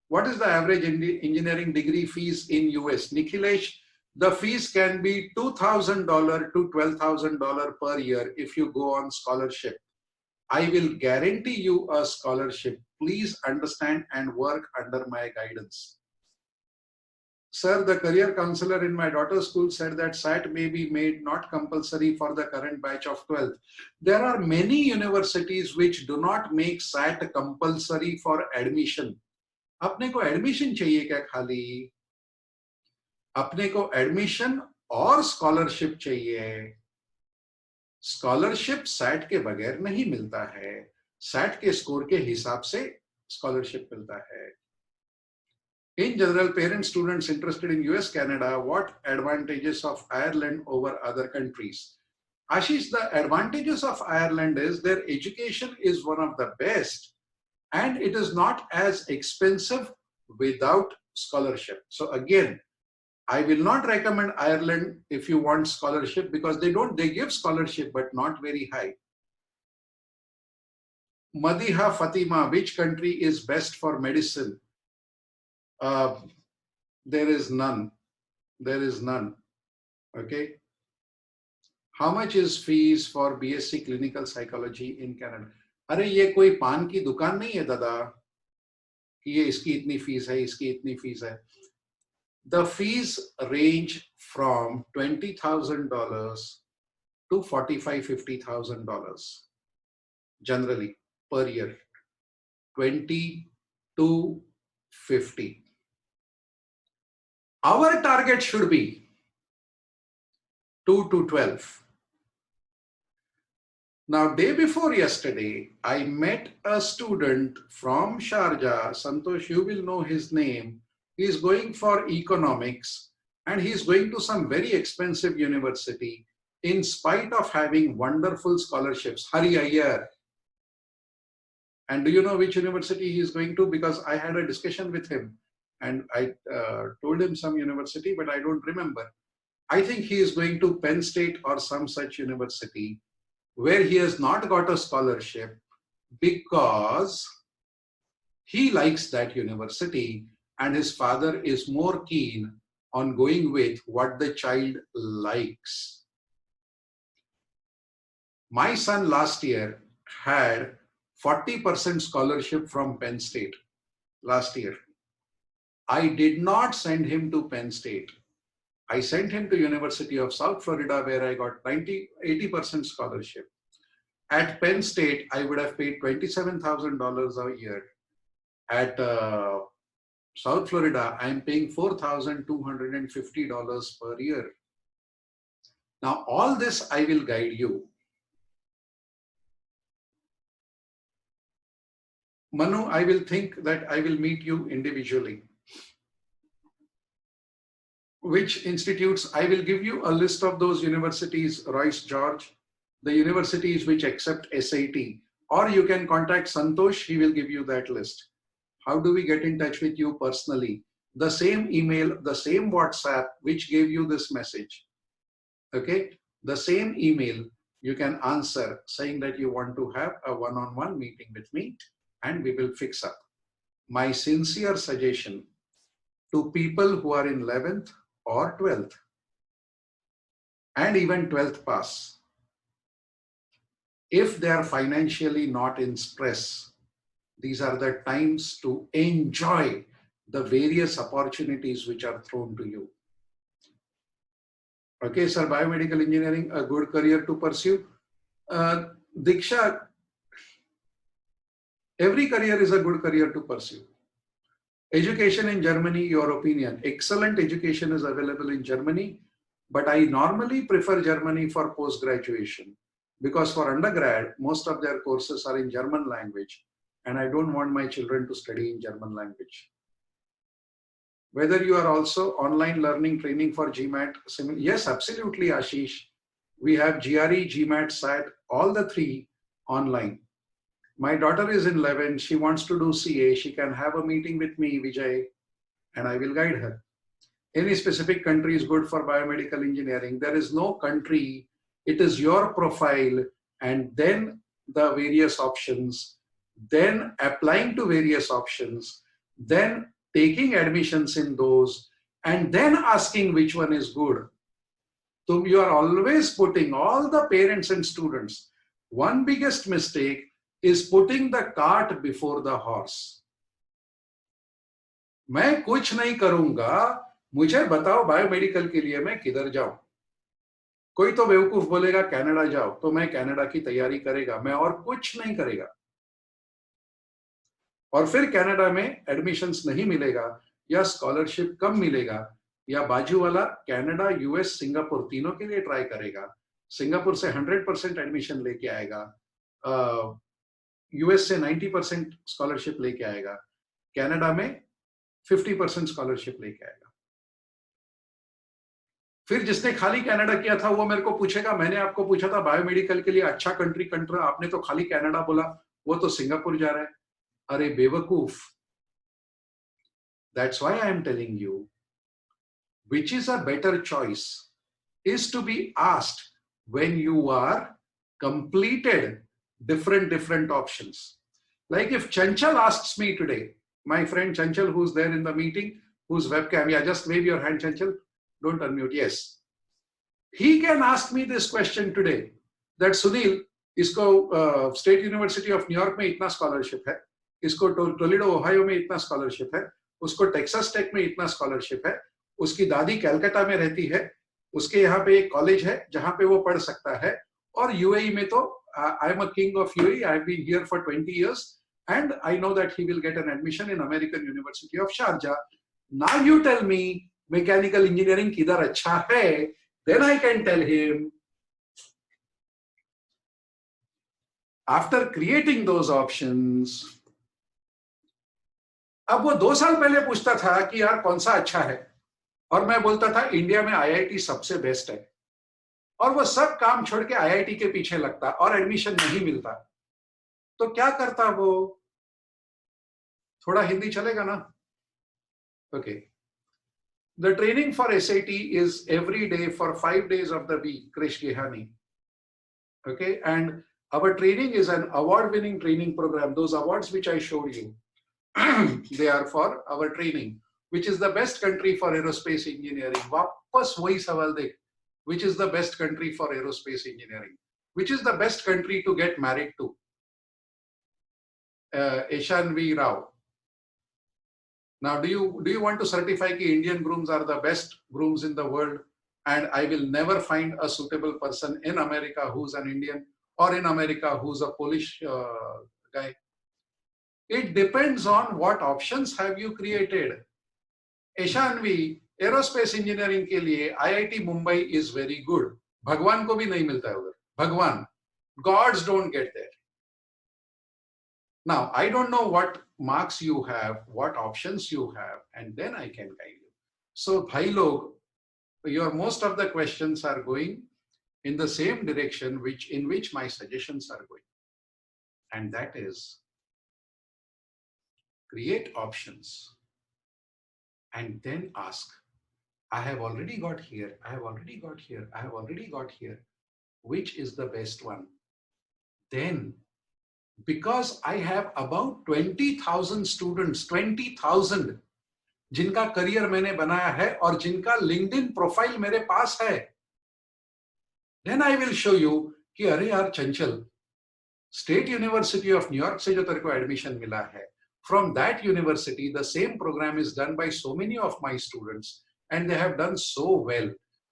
What is the average engineering degree fees in US? Nikhilesh, the fees can be $2,000 to $12,000 per year if you go on scholarship. I will guarantee you a scholarship. Please understand and work under my guidance. Sir, the career counselor in my daughter's school said that SAT may be made not compulsory for the current batch of 12th. There are many universities which do not make SAT compulsory for admission. अपने को admission चाहिए क्या खाली? अपने को admission और scholarship चाहिए. Scholarship set के बगैर नहीं मिलता है. सैट के स्कोर के हिसाब से स्कॉलरशिप मिलता है. In general, parents, students interested in US, Canada, what advantages of Ireland over other countries? Ashish, the advantages of Ireland is their education is one of the best and it is not as expensive without scholarship. So again, I will not recommend Ireland if you want scholarship because they give scholarship but not very high. Madiha Fatima, which country is best for medicine? There is none. There is none. Okay. How much is fees for BSc Clinical Psychology in Canada? अरे ये कोई पान की दुकान नहीं है दादा कि ये इसकी इतनी फीस है, इसकी इतनी फीस है. The fees range from $20,000 to $45,000-$50,000 generally per year. 20 to 50. Our target should be 2 to 12. Now, day before yesterday, I met a student from Sharjah. Santosh, you will know his name. He is going for economics and he is going to some very expensive university in spite of having wonderful scholarships. Hari Iyer. And do you know which university he is going to? Because I had a discussion with him and I told him some university, but I don't remember. I think he is going to Penn State or some such university where he has not got a scholarship because he likes that university and his father is more keen on going with what the child likes. My son last year had 40% scholarship from Penn State last year. I did not send him to Penn State. I sent him to University of South Florida where I got 80% scholarship. At Penn State, I would have paid $27,000 a year. At South Florida, I'm paying $4,250 per year. Now, all this I will guide you. Manu, I will think that I will meet you individually. Which institutes? I will give you a list of those universities, Royce George, the universities which accept SAT, or you can contact Santosh, he will give you that list. How do we get in touch with you personally? The same email, the same WhatsApp which gave you this message. Okay, the same email you can answer saying that you want to have a one-on-one meeting with me and we will fix up. My sincere suggestion to people who are in 11th or 12th and even 12th pass, if they are financially not in stress, these are the times to enjoy the various opportunities which are thrown to you. Okay, sir, biomedical engineering, a good career to pursue. Diksha, every career is a good career to pursue. Education in Germany, your opinion. Excellent education is available in Germany, but I normally prefer Germany for post-graduation because for undergrad, most of their courses are in German language, and I don't want my children to study in German language. Whether you are also online learning training for Gmat, yes, absolutely, Ashish. We have GRE, Gmat, SAT, all the three online. My daughter is in 11. She wants to do CA. She can have a meeting with me, Vijay, and I will guide her. Any specific country is good for biomedical engineering. There is no country. It is your profile and then the various options, then applying to various options, then taking admissions in those, and then asking which one is good. So you are always putting all the parents and students. One biggest mistake is putting the cart before the horse. मैं कुछ नहीं करूंगा, मुझे बताओ biomedical के लिए मैं किधर जाऊं. कोई तो बेवकूफ बोलेगा कनाडा जाओ, तो मैं कनाडा की तैयारी करेगा, मैं और कुछ नहीं करेगा. और फिर कनाडा में एडमिशंस नहीं मिलेगा या स्कॉलरशिप कम मिलेगा या बाजू वाला कनाडा, यूएस, सिंगापुर तीनों के लिए ट्राई करेगा. सिंगापुर से 100% एडमिशन लेके आएगा, यूएस से 90% स्कॉलरशिप लेके आएगा, कनाडा में 50% स्कॉलरशिप लेके आएगा. फिर जिसने खाली कनाडा किया था वो मेरे को पूछेगा, मैंने आपको पूछा था बायोमेडिकल के लिए अच्छा कंट्री, आपने तो खाली कनाडा बोला, वो तो सिंगापुर जा रहा है. अरे बेवकूफ. That's why I am telling you, which is a better choice is to be asked when you are completed different options. Like if Chanchal asks me today, my friend Chanchal who's there in the meeting, whose webcam, yeah, just wave your hand, Chanchal, don't unmute, yes. He can ask me this question today, that Sunil, इसको State University of New York में इतना scholarship है, इसको Toledo Ohio में इतना scholarship है, उसको Texas take में इतना scholarship है, उसकी दादी कलकत्ता में रहती है, उसके यहाँ पे एक कॉलेज है जहाँ पे वो पढ़ सकता है, और यूएई में तो I am a king of UAE. I have been here for 20 years and I know that he will get an admission in American University of Sharjah. Now you tell me mechanical engineering किधर अच्छा है, then I can tell him. After creating those options, अब वो 2 साल पहले पूछता था कि यार कौन सा अच्छा है, और मैं बोलता था इंडिया में आईआईटी सबसे बेस्ट है, और वो सब काम छोड़ के आईआईटी के पीछे लगता और एडमिशन नहीं मिलता. तो क्या करता वो? थोड़ा हिंदी चलेगा ना? Okay. The training for SAT is every day for 5 days of the week, Krish Gehani. Okay, and our training is an award-winning training program. Those awards which I showed you, they are for our training. Which is the best country for aerospace engineering? वापस वही सवाल देख. Which is the best country for aerospace engineering? Which is the best country to get married to? Eshan V. Rao. Now, do you want to certify that Indian grooms are the best grooms in the world, and I will never find a suitable person in America who's an Indian, or in America who's a Polish guy? It depends on what options have you created. Eshan V. Aerospace engineering के लिए IIT Mumbai is very good. भगवान को भी नहीं मिलता है उधर. भगवान, gods don't get there. Now I don't know what marks you have, what options you have, and then I can guide you. So भाई लोग, your most of the questions are going in the same direction in which my suggestions are going, and that is create options and then ask, I have already got here, I have already got here, I have already got here. Which is the best one? Then, because I have about 20,000 students, 20,000, जिनका career मैंने बनाया है और जिनका LinkedIn profile मेरे पास है, then I will show you कि अरे यार चंचल, स्टेट यूनिवर्सिटी ऑफ न्यूयॉर्क से जो तेरे को एडमिशन मिला है, from that university, the same program is done by so many of my students, and they have done so well.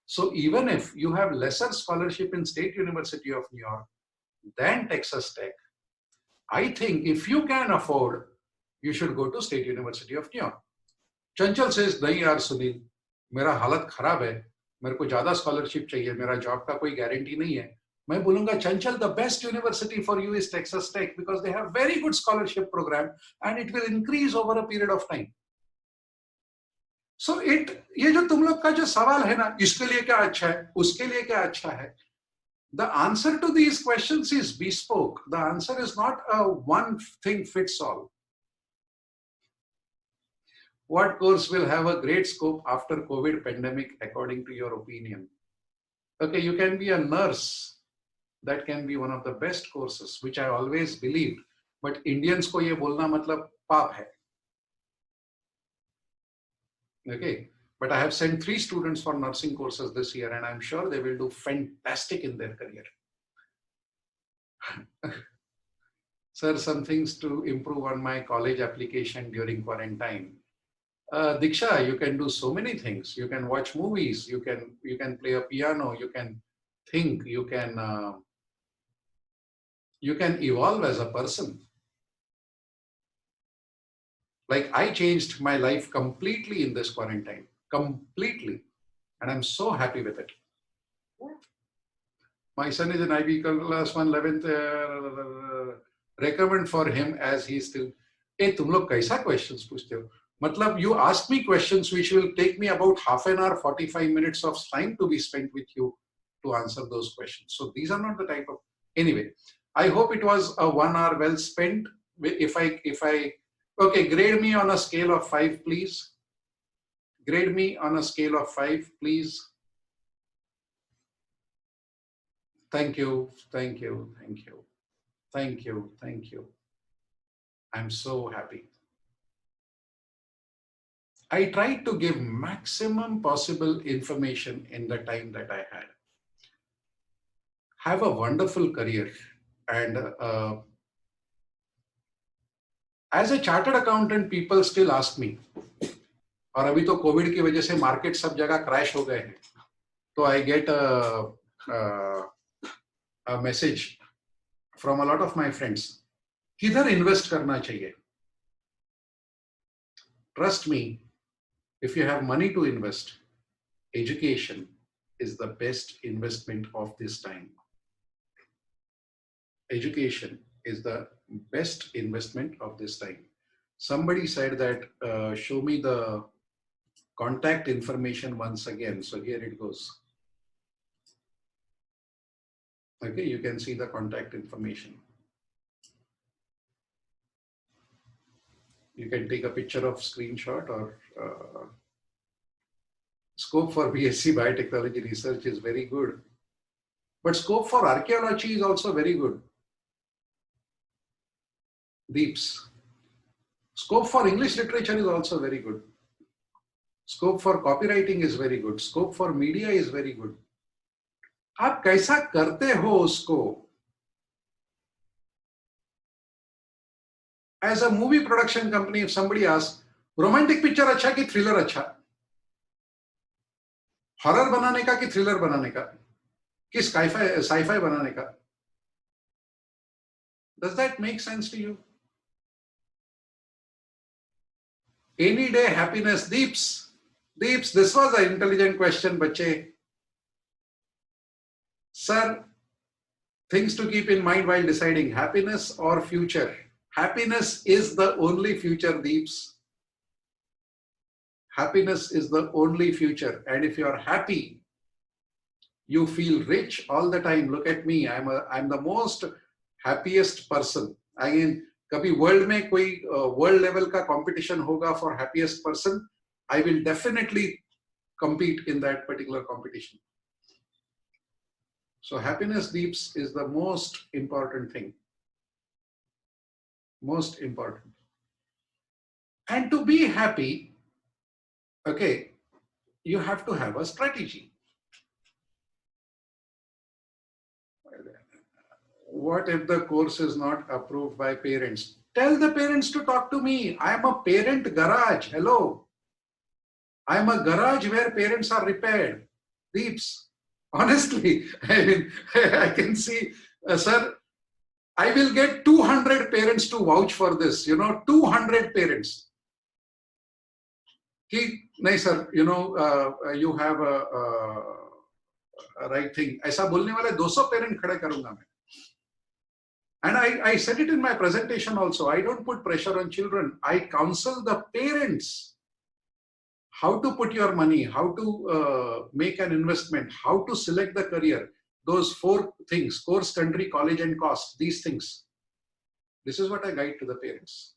So even if you have lesser scholarship in State University of New York than Texas Tech, I think if you can afford, you should go to State University of New York. Chanchal says, नहीं यार सुनील, मेरा हालत खराब है, मेरे को ज्यादा scholarship चाहिए, मेरा जॉब का कोई गारंटी नहीं है. मैं बोलूंगा चंचल, the best university for you is Texas Tech because they have very good scholarship program and it will increase over a period of time. So ये जो तुम लोग का जो सवाल है ना, इसके लिए क्या अच्छा है, उसके लिए क्या अच्छा है, the answer to these questions is bespoke. The answer is not a one thing fits all. What course will have a great scope after COVID pandemic according to your opinion? Okay, you can be a nurse. That can be one of the best courses, which I always believed. But Indians को ये बोलना मतलब पाप है. Okay, but I have sent 3 students for nursing courses this year, and I'm sure they will do fantastic in their career. Sir, some things to improve on my college application during quarantine. Diksha, you can do so many things. You can watch movies. You can play a piano. You can think. You can evolve as a person. Like I changed my life completely in this quarantine, completely. And I'm so happy with it. My son is in IB class 1, 11th. Recommend for him as he's still. Hey, तुम लोग कैसा questions पूछते हो? मतलब you ask me questions which will take me about half an hour, 45 minutes of time to be spent with you to answer those questions. So these are not the type of. Anyway, I hope it was a 1 hour well spent. If I okay, grade me on a scale of 5, please. Grade me on a scale of 5, please. Thank you, thank you, thank you, thank you, thank you. I'm so happy. I tried to give maximum possible information in the time that I had. Have a wonderful career. And as a chartered accountant, people still ask me, और अभी तो Covid की वजह से market सब जगह crash हो गए हैं, तो I get a message from a lot of my friends, किधर इन्वेस्ट करना चाहिए? Trust me, if you have money to invest, education is the best investment of this time. Education is the best investment of this time. Somebody said that show me the contact information once again. So here it goes. Okay, you can see the contact information. You can take a picture of screenshot or scope for BSc Biotechnology research is very good. But scope for archaeology is also very good. Deeps. Scope for English literature is also very good. Scope for copywriting is very good. Scope for media is very good. आप कैसा करते हो उसको? As a movie production company, if somebody asks, romantic picture अच्छा कि thriller अच्छा? Horror बनाने का कि thriller बनाने का? कि sci-fi बनाने का? Does that make sense to you? Any day happiness, Deeps, this was an intelligent question, bache. Sir, things to keep in mind while deciding happiness or future. Happiness is the only future, Deeps. Happiness is the only future. And if you're happy, you feel rich all the time. Look at me. I'm the most happiest person. Again, कभी world में कोई world level का competition होगा for happiest person, I will definitely compete in that particular competition. So happiness, Deeps, is the most important thing. Most important. And to be happy, okay, you have to have a strategy. What if the course is not approved by parents? Tell the parents to talk to me. I am a parent garage. Hello. I am a garage where parents are repaired. Deeps. Honestly, I mean, I can see, sir, I will get 200 parents to vouch for this, 200 parents. No, sir, you have a right thing. ऐसा बोलने वाले 200 parents खड़े करूंगा मैं. And I said it in my presentation also. I don't put pressure on children. I counsel the parents how to put your money, how to make an investment, how to select the career. Those 4 things: course, country, college, and cost. These things. This is what I guide to the parents.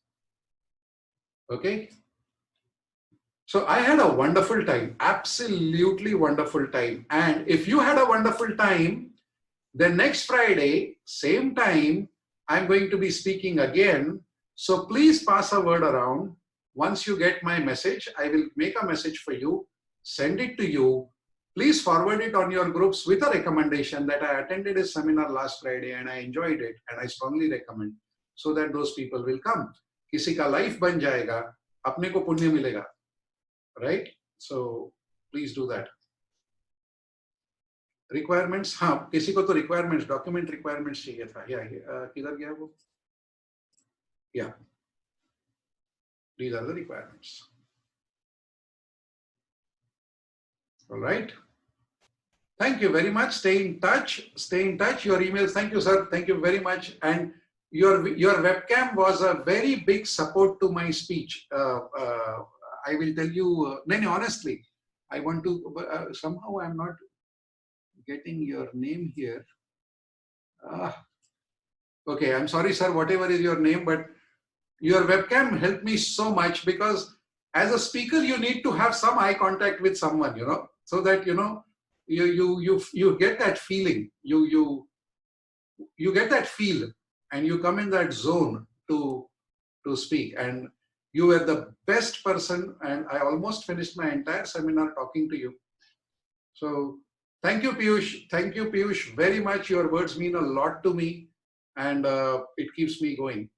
Okay. So I had a wonderful time, absolutely wonderful time. And if you had a wonderful time, then next Friday, same time, I'm going to be speaking again. So please pass a word around. Once you get my message, I will make a message for you, send it to you. Please forward it on your groups with a recommendation that I attended a seminar last Friday and I enjoyed it and I strongly recommend, so that those people will come. किसी का life बन जाएगा, अपने को पुण्य मिलेगा. Right? So please do that. Requirements, हाँ, किसी को तो requirements, document requirements चाहिए था. किधर गया वो? Yeah. These are the requirements. All right. Thank you very much. Stay in touch. Stay in touch. Your emails. Thank you, sir. Thank you very much. And your webcam was a very big support to my speech. I will tell you, honestly, I want to, somehow I'm not getting your name here. Okay, I'm sorry, sir, whatever is your name, but your webcam helped me so much, because as a speaker, you need to have some eye contact with someone, so that, you get that feeling, you get that feel, and you come in that zone to speak. And you were the best person, and I almost finished my entire seminar talking to you. So thank you, Piyush. Thank you, Piyush, very much. Your words mean a lot to me, and it keeps me going.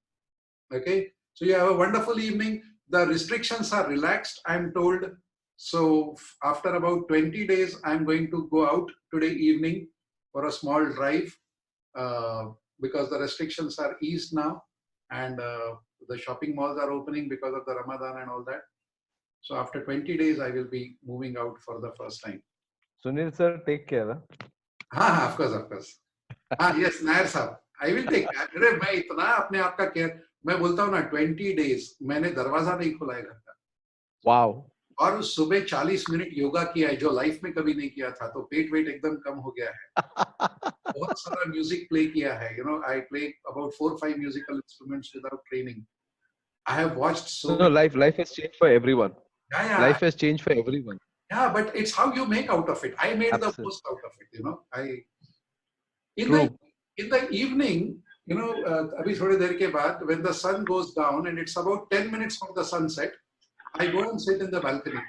Okay, so you have a wonderful evening. The restrictions are relaxed, I'm told. So after about 20 days, I'm going to go out today evening for a small drive, because the restrictions are eased now, and the shopping malls are opening because of the Ramadan and all that. So after 20 days, I will be moving out for the first time. Sunil sir, take care. Of course, of course. Yes, Nair sahab, I will take care. अरे मैं इतना अपने आप का care, मैं बोलता हूँ ना, 20 days मैंने दरवाजा नहीं खुला है घर का. Wow. और सुबह 40 मिनट योगा किया है, जो लाइफ में कभी नहीं किया था, तो पेट वेट एकदम कम हो गया है. बहुत सारा म्यूजिक प्ले किया है. I play about 4-5 musical instruments without training. I have watched so No, life has changed for everyone. Yeah. Life has changed for everyone. Yeah, but it's how you make out of it. I made Absolutely. the most out of it. In the evening, abhi thodi der ke baad, when the sun goes down and it's about 10 minutes from the sunset, I go and sit in the balcony.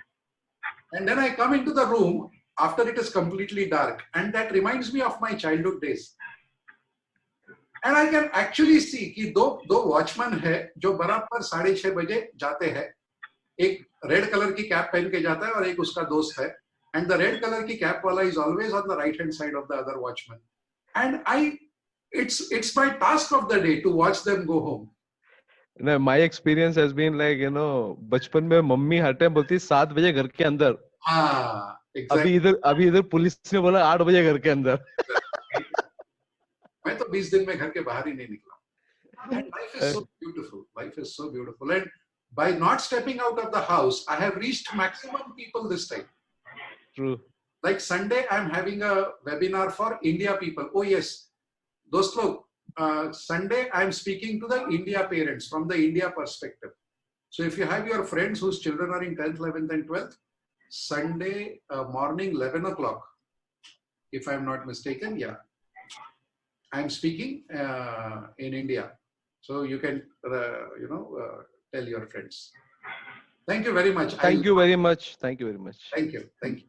And then I come into the room after it is completely dark. And that reminds me of my childhood days. And I can actually see कि दो watchman है जो बराबर 6:30 बजे जाते हैं. एक red colour की कैप पहन के जाता है और एक उसका दोस्त है. And the red color की कैप वाला is always on the right hand side of the other watchman. And it's my task of the day to watch them go home. No, my experience has been like, बचपन में mummy हर time बोलती 7 बजे घर के अंदर. Exactly. अभी इधर police ने बोला 8 बजे घर के अंदर. मैं तो 20 दिन में घर के बाहर ही नहीं निकला. And life is so beautiful. Life is so beautiful. And by not stepping out of the house, I have reached maximum people this time. True. Like Sunday, I'm having a webinar for India people. Oh yes, those log, Sunday, I'm speaking to the India parents from the India perspective. So if you have your friends whose children are in 10th, 11th and 12th, Sunday morning, 11 o'clock, if I'm not mistaken, yeah. I'm speaking in India. So you can, tell your friends. Thank you very much. Thank you very much. Thank you very much. Thank you. Thank you.